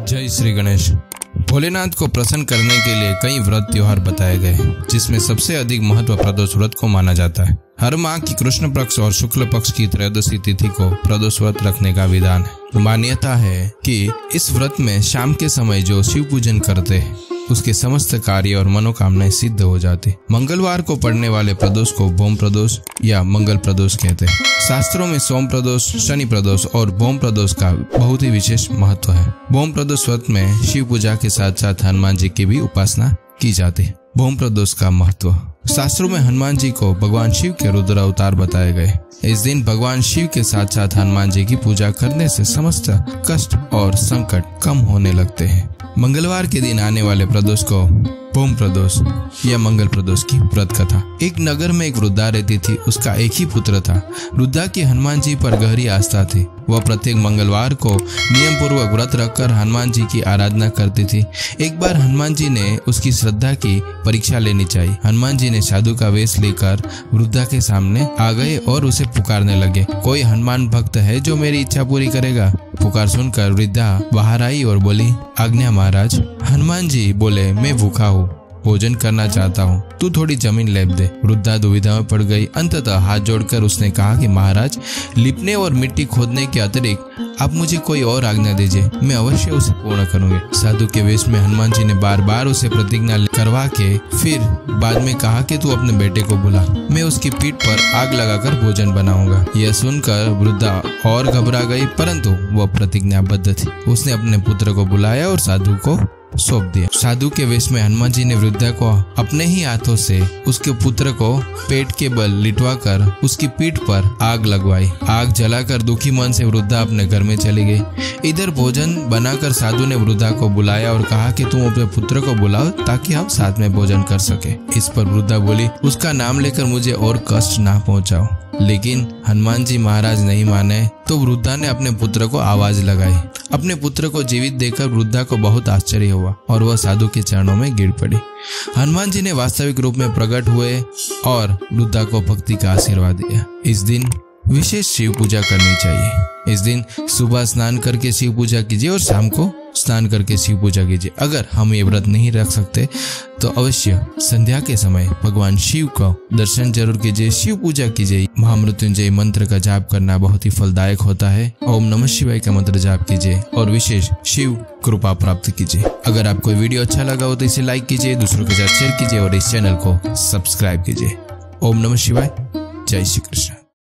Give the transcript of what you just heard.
जय श्री गणेश। भोलेनाथ को प्रसन्न करने के लिए कई व्रत त्योहार बताए गए, जिसमें सबसे अधिक महत्व प्रदोष व्रत को माना जाता है। हर माह की कृष्ण पक्ष और शुक्ल पक्ष की त्रयोदशी तिथि को प्रदोष व्रत रखने का विधान है। मान्यता है कि इस व्रत में शाम के समय जो शिव पूजन करते हैं उसके समस्त कार्य और मनोकामनाएं सिद्ध हो जाती। मंगलवार को पड़ने वाले प्रदोष को भौम प्रदोष या मंगल प्रदोष कहते हैं। शास्त्रों में सोम प्रदोष, शनि प्रदोष और भौम प्रदोष का बहुत ही विशेष महत्व है। भौम प्रदोष व्रत में शिव पूजा के साथ साथ हनुमान जी की भी उपासना की जाती है। भौम प्रदोष का महत्व, शास्त्रों में हनुमान जी को भगवान शिव के रुद्र अवतार बताए गए। इस दिन भगवान शिव के साथ साथ हनुमान जी की पूजा करने से समस्त कष्ट और संकट कम होने लगते हैं। मंगलवार के दिन आने वाले प्रदोष को भौम प्रदोष या मंगल प्रदोष की व्रत कथा। एक नगर में एक वृद्धा रहती थी। उसका एक ही पुत्र था। वृद्धा की हनुमान जी पर गहरी आस्था थी। वह प्रत्येक मंगलवार को नियम पूर्वक व्रत रखकर हनुमान जी की आराधना करती थी। एक बार हनुमान जी ने उसकी श्रद्धा की परीक्षा लेनी चाहिए। हनुमान जी ने साधु का वेश लेकर वृद्धा के सामने आ गए और उसे पुकारने लगे, कोई हनुमान भक्त है जो मेरी इच्छा पूरी करेगा? पुकार सुनकर वृद्धा बाहर आई और बोली, आज्ञा महाराज। हनुमान जी बोले, मैं भूखा हूँ, भोजन करना चाहता हूँ, तू थोड़ी जमीन लेप दे। वृद्धा दुविधा में पड़ गई। अंततः हाथ जोड़कर उसने कहा कि महाराज, लिपने और मिट्टी खोदने के अतिरिक्त आप मुझे कोई और आज्ञा दीजिए, मैं अवश्य उसे पूर्ण करूंगी। साधु के वेश में हनुमान जी ने बार बार उसे प्रतिज्ञा करवा के फिर बाद में कहा कि तू अपने बेटे को बुला, मैं उसकी पीठ पर आग लगाकर भोजन बनाऊंगा। यह सुनकर वृद्धा और घबरा गई, परंतु वह प्रतिज्ञाबद्ध थी। उसने अपने पुत्र को बुलाया और साधु को सौंप दिया। साधु के वेश में हनुमान जी ने वृद्धा को अपने ही हाथों से उसके पुत्र को पेट के बल लिटवाकर उसकी पीठ पर आग लगवाई। आग जलाकर दुखी मन से वृद्धा अपने घर में चली गई। इधर भोजन बनाकर साधु ने वृद्धा को बुलाया और कहा कि तुम अपने पुत्र को बुलाओ ताकि हम साथ में भोजन कर सके। इस पर वृद्धा बोली, उसका नाम लेकर मुझे और कष्ट ना पहुंचाओ। लेकिन हनुमान जी महाराज नहीं माने तो वृद्धा ने अपने पुत्र को आवाज लगाई। अपने पुत्र को जीवित देखकर वृद्धा को बहुत आश्चर्य हुआ और वह साधु के चरणों में गिर पड़ी। हनुमान जी ने वास्तविक रूप में प्रकट हुए और वृद्धा को भक्ति का आशीर्वाद दिया। इस दिन विशेष शिव पूजा करनी चाहिए। इस दिन सुबह स्नान करके शिव पूजा कीजिए और शाम को स्नान करके शिव पूजा कीजिए। अगर हम ये व्रत नहीं रख सकते तो अवश्य संध्या के समय भगवान शिव को दर्शन जरूर कीजिए, शिव पूजा कीजिए। महामृत्युंजय मंत्र का जाप करना बहुत ही फलदायक होता है। ओम नमः शिवाय का मंत्र जाप कीजिए और विशेष शिव कृपा प्राप्त कीजिए। अगर आपको वीडियो अच्छा लगा हो तो इसे लाइक कीजिए, दूसरों के साथ शेयर कीजिए और इस चैनल को सब्सक्राइब कीजिए। ओम नमः शिवाय। जय श्री कृष्ण।